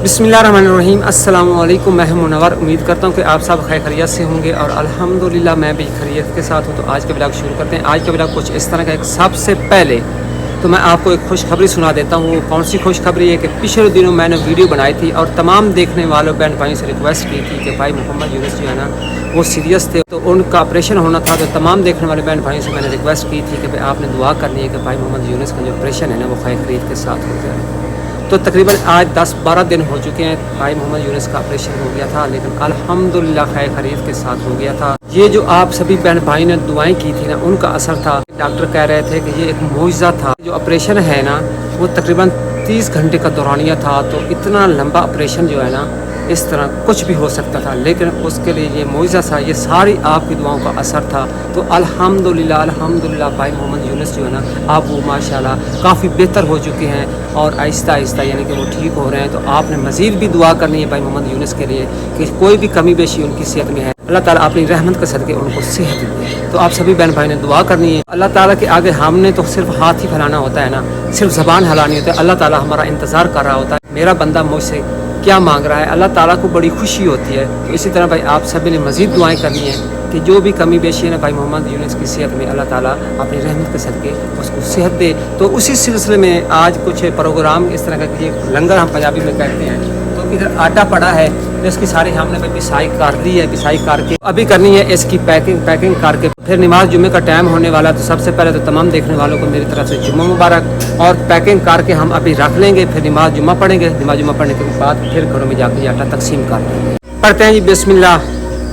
बिस्मिल्लाहिर्रहमानिर्रहीम अस्सलामु अलैकुम। मैं मुनव्वर उम्मीद करता हूँ कि आप सब खैर खैरियत से होंगे और अल्हम्दुलिल्लाह मैं भी खैरियत के साथ हूँ। तो आज का ब्लॉग शुरू करते हैं। आज का ब्लॉग कुछ इस तरह का एक सबसे पहले तो मैं आपको एक खुशखबरी सुना देता हूँ। कौन सी खुशखबरी है कि पिछले दिनों मैंने वीडियो बनाई थी और तमाम देखने वालों बहन भाई से रिक्वेस्ट की थी कि भाई मोहम्मद यूनुस जो है ना वो सीरियस थे, तो उनका ऑपरेशन होना था। तो तमाम देखने वाले बहन भाइयों से मैंने रिक्वेस्ट की थी कि भाई आपने दुआ करनी है कि भाई मोहम्मद यूनुस का जो ऑपरेशन है ना वो खैर खैरियत के साथ हो जाए। तो तकरीबन आज 10-12 दिन हो चुके हैं भाई मोहम्मद यूनुस का ऑपरेशन हो गया था, लेकिन अल्हम्दुलिल्लाह खैर खैरियत के साथ हो गया था। ये जो आप सभी बहन भाई ने दुआएं की थी ना उनका असर था। डॉक्टर कह रहे थे कि ये एक मौजज़ा था। जो ऑपरेशन है ना वो तकरीबन 30 घंटे का दौरानिया था। तो इतना लंबा ऑपरेशन जो है ना इस तरह कुछ भी हो सकता था, लेकिन उसके लिए ये मौजज़ा था। ये सारी आपकी दुआओं का असर था। तो अल्हम्दुलिल्लाह भाई मोहम्मद यूनुस जो है ना आप वो माशाल्लाह काफ़ी बेहतर हो चुके हैं और आहिस्ता आहिस्ता यानी कि वो ठीक हो रहे हैं। तो आपने मज़ीद भी दुआ करनी है भाई मोहम्मद यूनुस के लिए कि कोई भी कमी बेशी उनकी सेहत में है, अल्लाह ताला अपनी रहमत के सदके उनको सेहत दे। तो आप सभी बहन भाई ने दुआ करनी है। अल्लाह ताला के आगे हमने तो सिर्फ हाथ ही फैलाना होता है ना, सिर्फ ज़बान हिलानी होती है। अल्लाह ताला हमारा इंतज़ार कर रहा होता है, मेरा बंदा मुझसे क्या मांग रहा है। अल्लाह ताला को बड़ी खुशी होती है। तो इसी तरह भाई आप सभी ने मज़ीद दुआएं करनी है कि जो भी कमी बेशी है ना भाई मोहम्मद यूनुस की सेहत में अल्लाह ताला अपनी रहमत के सदके उसको सेहत दे। तो उसी सिलसिले में आज कुछ प्रोग्राम इस तरह का ये लंगर हम पंजाबी में कहते हैं। तो इधर आटा पड़ा है तो इसकी सारी हमने भाई पिसाई कर दी है। पिसाई करके अभी करनी है इसकी पैकिंग करके फिर नमाज जुम्मे का टाइम होने वाला। तो सबसे पहले तो तमाम देखने वालों को मेरी तरफ से जुम्मा मुबारक। और पैकिंग करके हम अभी रख लेंगे, फिर नमाज जुम्मा पढ़ेंगे। नमाज जुम्मा पढ़ने के बाद फिर घरों में जाकर आटा तकसीम कर देंगे। पढ़ते हैं जी बिस्मिल्लाह।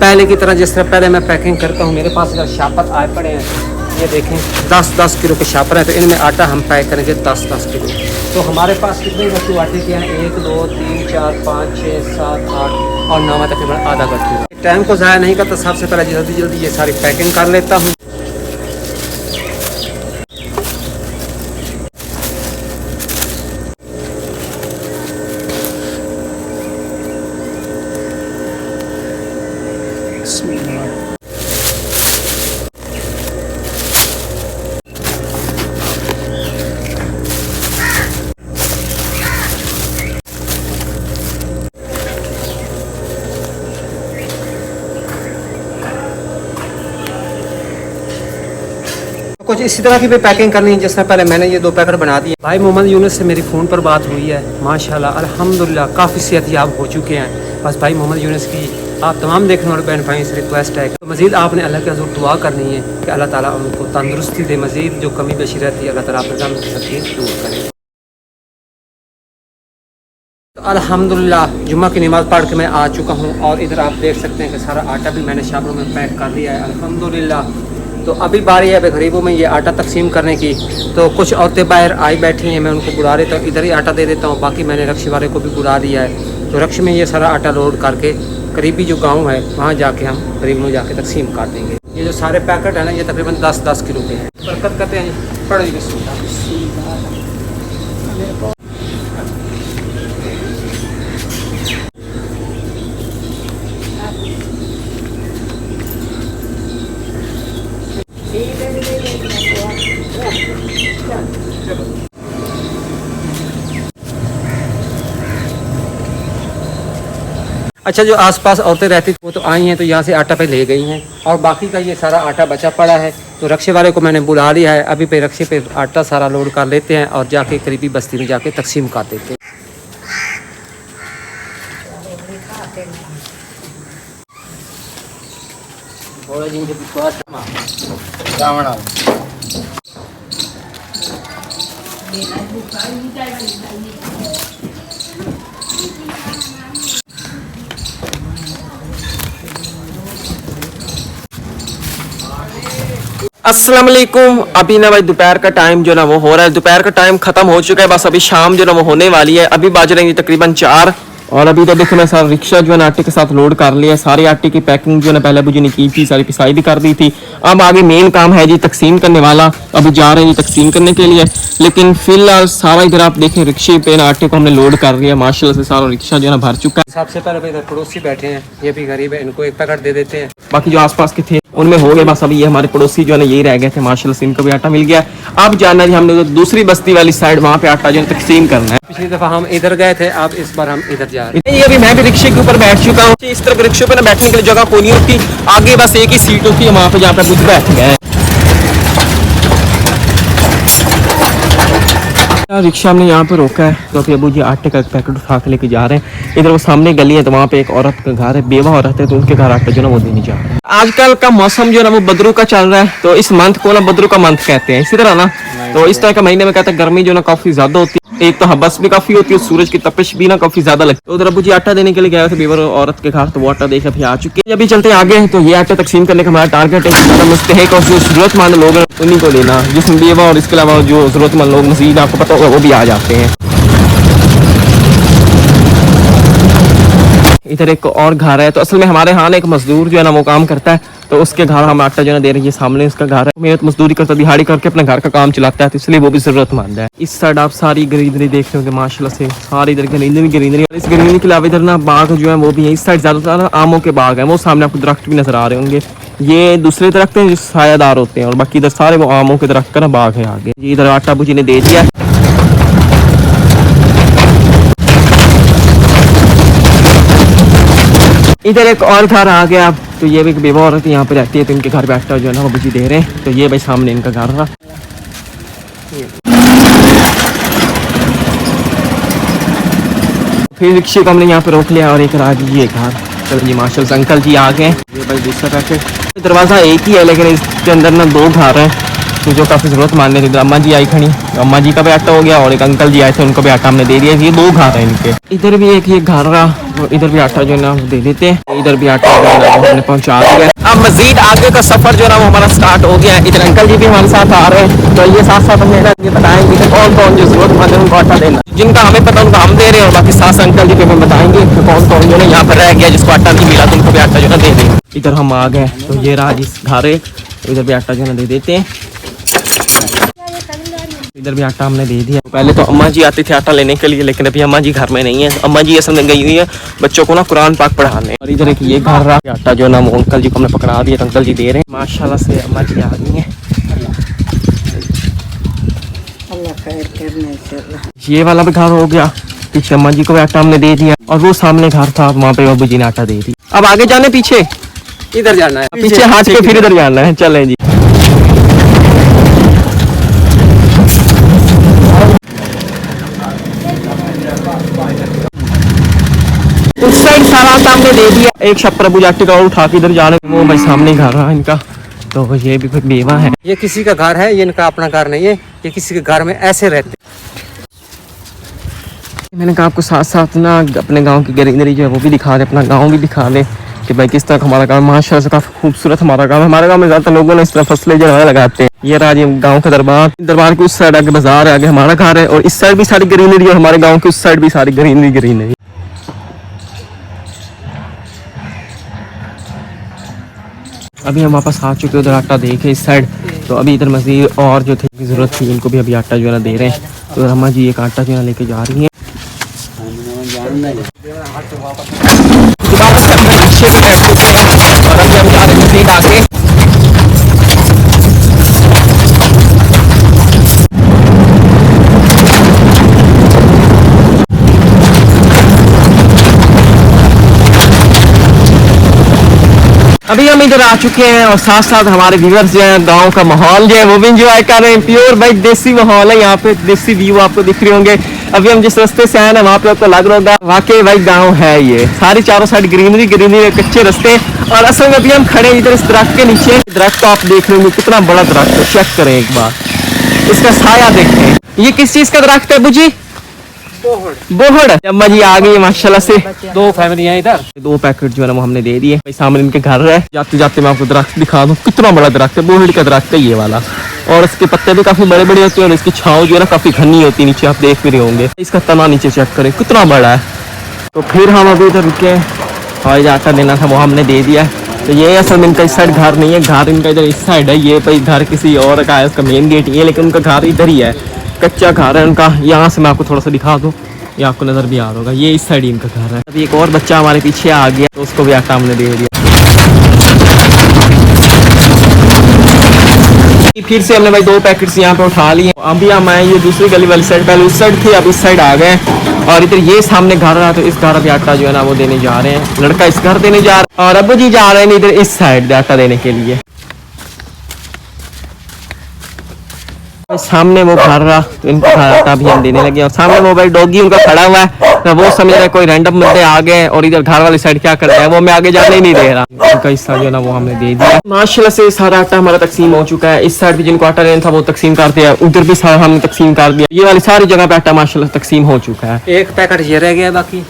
पहले की तरह जिस तरह पहले मैं पैकिंग करता हूँ, मेरे पास अगर शापर आए पड़े हैं ये देखें 10-10 किलो के शापर हैं। तो इनमें आटा हम पैक करेंगे 10-10 किलो। तो हमारे पास कितने गट्टू आटे के हैं? 1 2 3 4 5 6 7 8 और 9 तकरीबन आधा गट्टू। टाइम को ज़ाया नहीं करता, सबसे पहले जल्दी ये सारी पैकिंग कर लेता हूँ। कुछ इसी तरह की भी पैकिंग करनी है। जिस तरह पहले मैंने ये 2 पैकेट बना दिए। भाई मोहम्मद यूनुस से मेरी फ़ोन पर बात हुई है, माशाल्लाह अल्हम्दुलिल्लाह काफ़ी सेहतयाब हो चुके हैं। बस भाई मोहम्मद यूनुस की आप तमाम देखने वाले बहन भाई से रिक्वेस्ट है कि मज़ीद आपने अल्लाह के हज़ूर दुआ करनी है कि अल्लाह ताला उनको तंदुरुस्ती दे। मज़ीद जो कमी बेशी रहती है अल्लाह ताला अपने रहमत के सदके दूर करे। तो अल्हम्दुलिल्लाह जुम्मा की नमाज़ पढ़ के मैं आ चुका हूँ और इधर आप देख सकते हैं कि सारा आटा भी मैंने शापरों में पैक कर दिया है अल्हम्दुलिल्लाह। तो अभी बारी है गरीबों में ये आटा तकसीम करने की। तो कुछ औरतें बाहर आई बैठी हैं, मैं उनको बुला देता हूँ, इधर ही आटा दे देता हूँ। बाकी मैंने रक्शे वाले को भी बुला दिया है। तो रक्शे में ये सारा आटा लोड करके करीबी जो गांव है वहाँ जाके हम गरीब में जाके तकसीम कर देंगे। ये जो सारे पैकेट है ना ये तकरीबन 10-10 किलो के हैं। बरकत करते हैं, पढ़ अच्छा, जो आसपास औरतें रहती थी वो तो आई हैं, तो यहाँ से आटा पे ले गई हैं और बाकी का ये सारा आटा बचा पड़ा है। तो रक्शे वाले को मैंने बुला लिया है। अभी पे रक्शे पे आटा सारा लोड कर लेते हैं और जाके करीबी बस्ती में जाके तकसीम कर देते हैं। अस्सलाम वालेकुम। अभी ना भाई दोपहर का टाइम जो ना वो हो रहा है, दोपहर का टाइम खत्म हो चुका है। बस अभी शाम जो ना वो होने वाली है। अभी बाज रही है तकरीबन 4 और अभी तो देखो मैं सारा रिक्शा जो है ना आटे के साथ लोड कर लिया है। सारे आटे की पैकिंग जो है ना पहले अभी ने की थी, सारी पिसाई भी कर दी थी। अब आगे मेन काम है जी तकसीम करने वाला। अभी जा रहे हैं जी तकसीम करने के लिए, लेकिन फिलहाल सारा इधर आप देखें रिक्शे पे ना आटे को हमने लोड कर लिया माशाल्लाह से। सारा रिक्शा जो है ना भर चुका है। सबसे पहले इधर पड़ोसी बैठे हैं, ये भी गरीब है, इनको एक पैकेट दे देते हैं। बाकी जो आसपास के थे उनमें हो गए बस। अभी ये हमारे पड़ोसी जो है ना यही रह गए थे, माशाल्लाह से इनको भी आटा मिल गया। अब जानना है हमने दूसरी बस्ती वाली साइड, वहाँ पे आटा जो है तकसीम करना है। पिछली दफ़ा हम इधर गए थे, अब इस बार हम इधर जा रहे ये अभी मैं भी रिक्शे के ऊपर बैठ चुका हूँ। इस तरफ रिक्शे पे ना बैठने के लिए जगह कोई नहीं होती, आगे बस एक ही सीट होती है, वहाँ पे जहाँ पे कुछ बैठ गए। रिक्शा हमने यहाँ पे रोका है तो अभी अबू जी आटे का एक पैकेट उठा के लेके जा रहे हैं। इधर वो सामने गली है तो वहाँ पे एक औरत का घर है, बेवा औरत है, तो उनके घर आटा जो ना वो देने जा रहे हैं। आजकल का मौसम जो है ना वो बदरू का चल रहा है, तो इस मंथ को ना बदरू का मंथ कहते हैं, इसी तरह ना। तो इस तरह का महीने में कहते हैं गर्मी जो ना काफी ज्यादा होती है, एक तो हबस भी काफी होती है, सूरज की तपिश भी ना काफी ज्यादा लगती है। तो उधर अबू जी आटा देने के लिए गए थे बेवा औरत के घर, तो वो आटा देकर अभी आ चुके हैं। अभी चलते हैं आगे, तो ये आटा तकसीम करने का हमारा टारगेट है। मुस्तहिक और जो जरूरतमंद लोग हैं उन्हीं को देना, जिसमें बेवा और इसके अलावा जो जरूरतमंद लोग मजीद आपको पता होगा वो भी आ जाते हैं। इधर एक और घर है, तो असल में हमारे यहाँ एक मजदूर जो है ना वो काम करता है, तो उसके घर हम आटा जो है दे रहे हैं। सामने उसका घर है, मेहनत मजदूरी करता, दिहाड़ी करके अपने घर का काम चलाता है, तो इसलिए वो भी जरूरतमंद है। इस साइड आप सारी ग्रीनरी देख रहे होंगे माशाल्लाह से, सारी इधर ग्रीनरी। इस ग्रीनरी के अलावा इधर ना बाग जो है वो भी है। इस साइड ज्यादातर आमों के बाग है, वो सामने आपको दरख्त भी नजर आ रहे होंगे। ये दूसरे दरख्त हैं जो सायादार होते हैं, और बाकी इधर सारे वो आमों के दरख्त का ना बाग है आगे। इधर आटा अबू जी ने दे दिया। इधर एक और घर आ गया, तो ये भी एक बेवा औरत यहाँ पे रहती है, तो इनके घर पे आटा जो है ना वो बिजी दे रहे हैं। तो ये भाई सामने इनका घर रहा। फिर रिक्शे को हमने यहाँ पे रोक लिया और एक राज ये घर। चलो जी माशाल्लाह से अंकल जी आ गए। ये भाई दूसरा पैकेट, दरवाज़ा एक ही है लेकिन इसके अंदर ना दो घर हैं, तो जो काफ़ी ज़रूरत मानने थे। अम्मा जी आई खड़ी, अम्मा जी का भी आटा हो गया, और एक अंकल जी आए थे उनको भी आटा हमने दे दिया। ये दो घर हैं इनके। इधर भी एक ये घर रहा, इधर भी आटा जो है ना दे देते हैं। इधर भी आटा जो है ना हमने पहुँचा दिया। अब मजीद आगे का सफ़र जो है ना वो हमारा स्टार्ट हो गया है। इधर अंकल जी भी हमारे साथ आ रहे हैं, तो ये साथ साथ हमें ये बताएंगे कि कौन कौन जो ज़रूरतमंद है उनको आटा देना, जिनका हमें पता उनको हम दे रहे हैं, और बाकी सास अंकल जी भी हमें बताएंगे कि कौन कौन जो है यहाँ पर रह गया जिसको आटा नहीं मिला, तो उनको भी आटा जो है दे देंगे। इधर हम आ गए, तो ये राज इस घर है, इधर भी आटा जो है दे देते हैं। इधर भी आटा हमने दे दिया। पहले तो अम्मा जी आती थी आटा लेने के लिए, लेकिन अभी अम्मा जी घर में नहीं है। अम्मा जी असल में गई हुई है बच्चों को ना कुरान पाक पढ़ाने। और इधर एक ये घर रहा, आटा जो ना वो अंकल जी को हमने पकड़ा दिया, तो अंकल जी दे रहे हैं। माशाल्लाह से अम्मा जी आ गई हैं। ये वाला भी घर हो गया, पीछे अम्मा जी को भी आटा हमने दे दिया, और वो सामने घर था वहाँ पे अबू जी ने आटा दे दिया। अब आगे जाने पीछे इधर जाना है, पीछे हाथ के फिर इधर जाना है। चले जी। उस साइड सारा सामने दे दिया। एक छप्पर अबू जाटे का और उठा के इधर जा रहे, वो भाई सामने घर रहा इनका। तो ये भी बेवा है। ये किसी का घर है, ये इनका अपना घर नहीं है, ये किसी के घर में ऐसे रहते। मैंने कहा आपको साथ साथ ना अपने गांव की ग्रीनरी जो है वो भी दिखा दे, अपना गांव भी दिखा दे कि भाई किस तरह हमारा गांव माशाल्लाह से काफी खूबसूरत हमारा गांव है। हमारे गांव में ज्यादातर लोगों ने इस तरह फसलें जो है लगाते हैं। ये राज गांव का दरबार के उस साइड आगे बाजार है, आगे हमारा घर है, और इस साइड भी सारी ग्रीनरी, और हमारे गाँव की उस साइड भी सारी ग्रीनरी। अभी हम वापस आ चुके उधर आटा देखे इस साइड, तो अभी इधर मजीद और जो थे ज़रूरत थी इनको भी अभी आटा जो है दे रहे हैं। तो अम्मा जी एक आटा जो है लेके जा रही हैं। वापस हम रिक्शे पे बैठ चुके हैं और अभी हम जा रहे हैं मजीद आगे। अभी हम इधर आ चुके हैं, और साथ साथ हमारे व्यूअर्स जो है गांव का माहौल जो है वो भी इंजॉय कर रहे हैं। प्योर भाई देसी माहौल है यहाँ पे, देसी व्यू आपको दिख रहे होंगे। अभी हम जिस रास्ते से आए ना वहाँ पे आपको लग रहा होगा वाकई भाई गांव है। ये सारी चारों साइड ग्रीनरी कच्चे रास्ते। और असल में अभी हम खड़े इधर इस दरख्त के नीचे। दरख्त तो आप देख रहे होंगे कितना बड़ा दरख्त है, चेक करें एक बार, इसका साया देखें। ये किस चीज का दरख्त है बुजी? बोहड़। अम्मा जी आ गई माशाल्लाह से। दो फैमिली हैं इधर। दो पैकेट जो है ना वो हमने दे दिए। भाई सामने इनके घर है, जाते जाते मैं आपको दरख्त दिखा दूं, कितना बड़ा दरख्त है। बोहड़ का दरख्त है ये वाला, और इसके पत्ते भी काफी बड़े बड़े होते हैं, और इसकी छांव जो है ना काफी घनी होती है, नीचे आप देख भी रहे होंगे। इसका तना नीचे चेक करें कितना बड़ा है। तो फिर हम अभी इधर रुके, और जो आटा देना था वो हमने दे दिया। तो ये असल में इनका इस साइड घर नहीं है, घर इनका इधर इस साइड है। ये भाई घर किसी और का है, उसका मेन गेट ये, लेकिन उनका घर इधर ही है, कच्चा घर है उनका। यहाँ से मैं आपको थोड़ा सा दिखा दूँ, ये आपको नजर भी आ रहा होगा, ये इस साइड ही इनका घर है। अभी एक और बच्चा हमारे पीछे आ गया, तो उसको भी आटा हमने दे दिया। फिर से हमने भाई 2 पैकेट्स यहाँ पे उठा लिए। अभी हम आए ये दूसरी गली वाली साइड, पहले उस साइड थे अब इस साइड आ गए और इधर ये सामने घर रहा तो इस घर पे आटा जो है ना वो देने जा रहे हैं। लड़का इस घर देने जा रहा है और अब्बू जी जा रहे हैं इधर इस साइड आटा देने के लिए। सामने वो घर रहा तो इनको आटा भी हम देने लगे और सामने वो भाई डॉगी उनका खड़ा हुआ है तो वो समझ रहे कोई रैंडम बंदे आ गए और इधर घर वाली साइड क्या कर रहे हैं वो मैं आगे जाने ही नहीं दे रहा। उनका हिस्सा जो है ना वो हमने दे दिया। माशाल्लाह से सारा आटा हमारा तकसीम हो चुका है। इस साइड भी जिनको आटा लेना था वो तकसीम कर दिया, उधर भी सारा हमने तकसीम कर दिया। ये वाली सारी जगह पे आटा माशाल्लाह तकसीम हो चुका है। एक पैकेट ये रह गया बाकी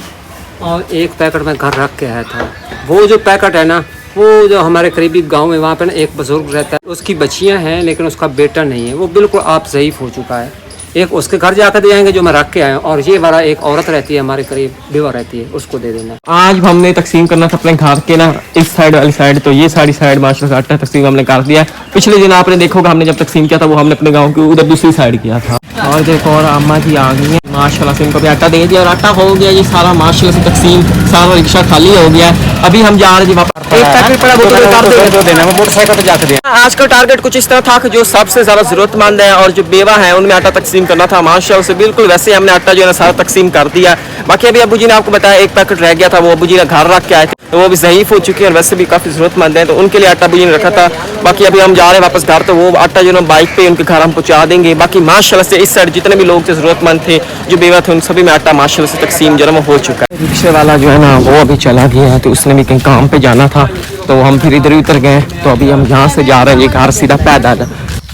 और एक पैकेट मैं घर रख के आया था। वो जो पैकेट है ना वो जो हमारे करीबी गांव में वहाँ पे ना एक बुजुर्ग रहता है, उसकी बच्चियाँ हैं लेकिन उसका बेटा नहीं है, वो बिल्कुल आप ज़ईफ़ हो चुका है। एक उसके घर जाकर दे आएंगे जो मैं रख के आया हूँ और ये वाला एक औरत रहती है हमारे करीब बेवा रहती है उसको दे देना। आज हमने तकसीम करना था अपने घर के ना इस साइड वाली साइड तो ये सारी साइड माशाल्लाह से आटा तकसीम हमने कर दिया। पिछले दिन आपने देखोगा हमने जब तकसीम किया था वो हमने अपने गाँव की उधर दूसरी साइड किया था। और देखो और अम्मा जी आ गई है माशाल्लाह से, इनको भी आटा दे दिया और आटा हो गया ये सारा माशाल्लाह से तकसीम, सारा रिक्शा खाली हो गया है। अभी हम जा रहे हैं एक पैकेट पड़ा वो तो देना वो मोटरसाइकिल पे जाकर देना। आज का टारगेट कुछ इस तरह था कि जो सबसे ज्यादा जरूरतमंद है और जो बेवा है उनमें आटा तकसीम करना था। माशाल्लाह से बिल्कुल वैसे हमने आटा जो है सारा तकसीम कर दिया। बाकी अभी अब्बू जी ने आपको बताया एक पैकेट रह गया था, वो अब्बू जी ने घर रख के आए थे तो वो भी ज़ईफ़ हो चुके हैं और वैसे भी काफ़ी ज़रूरतमंद है तो उनके लिए आटा अब्बू जी ने रखा था। बाकी अभी हम जा रहे हैं वापस घर तो वो आटा जो है बाइक पे उनके घर हम पहुँचा देंगे। बाकी माशाल्लाह से इस साइड जितने भी लोग थे ज़रूरतमंद थे जो बेवा थे उन सभी में आटा माशाल्लाह से तकसीम जन्म हो चुका है। रिक्शे वाला जो है ना वो अभी चला गया है तो उसने भी कहीं काम पे जाना था तो हम फिर इधर ही उतर गए तो अभी हम यहाँ से जा रहे हैं ये घर सीधा पैदल।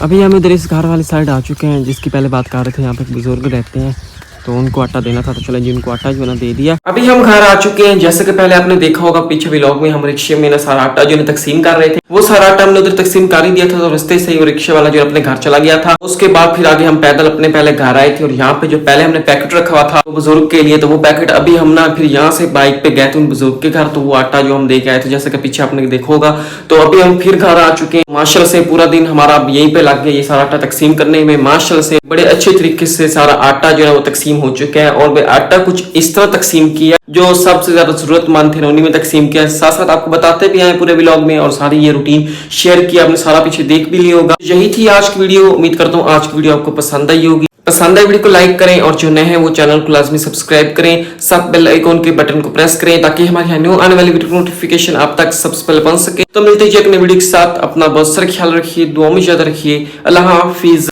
अभी हम इधर इस घर वाली साइड आ चुके हैं जिसकी पहले बात कर रहे थे। यहाँ पे एक बुजुर्ग रहते हैं तो उनको आटा देना था तो चलो जी उनको आटा जो ना दे दिया। अभी हम घर आ चुके हैं। जैसे कि पहले आपने देखा होगा पीछे व्लॉग में हम रिक्शे में ना सारा आटा जो है तकसीम कर रहे थे, वो सारा आटा हमने उधर तकसीम कर ही दिया था तो रास्ते से ही वो रिक्शे वाला जो अपने घर चला गया था। उसके बाद फिर आगे हम पैदल अपने पहले घर आए थे और यहाँ पे जो पहले हमने पैकेट रखा हुआ था वो बुजुर्ग के लिए तो वो पैकेट अभी हम ना फिर यहाँ से बाइक पे गए थे उन बुजुर्ग के घर तो वो आटा जो हम दे के आए थे जैसे कि पीछे आपने देखा होगा। तो अभी हम फिर घर आ चुके हैं। माशाल्लाह से पूरा दिन हमारा यहीं पे लग गया ये सारा आटा तकसीम करने में। माशाल्लाह से बड़े अच्छे तरीके से सारा आटा जो है वो तकसीम हो चुका है और आटा कुछ इस तरह तकसीम किया जो सबसे ज्यादा जरूरतमंद थे उन्हीं में तकसीम किया। साथ साथ आपको बताते भी आए पूरे व्लॉग में और सारी ये रूटीन शेयर किया, आपने सारा पीछे देख भी लिया होगा। यही थी आज की वीडियो। उम्मीद करता हूँ आज की वीडियो आपको पसंद आई होगी। पसंद आई वीडियो को लाइक करें और जो नए हैं वो चैनल को लाजमी सब्सक्राइब करें, साथ बेल आइकॉन के बटन को प्रेस करें ताकि हमारे यहाँ न्यू आने वाली वीडियो नोटिफिकेशन आप तक सबसे पहले पहुंच सके। तो मिलते हैं एक नई वीडियो के साथ। अपना बहुत सारा ख्याल रखिए, दुआ में याद रखिए। अल्लाह हाफिज।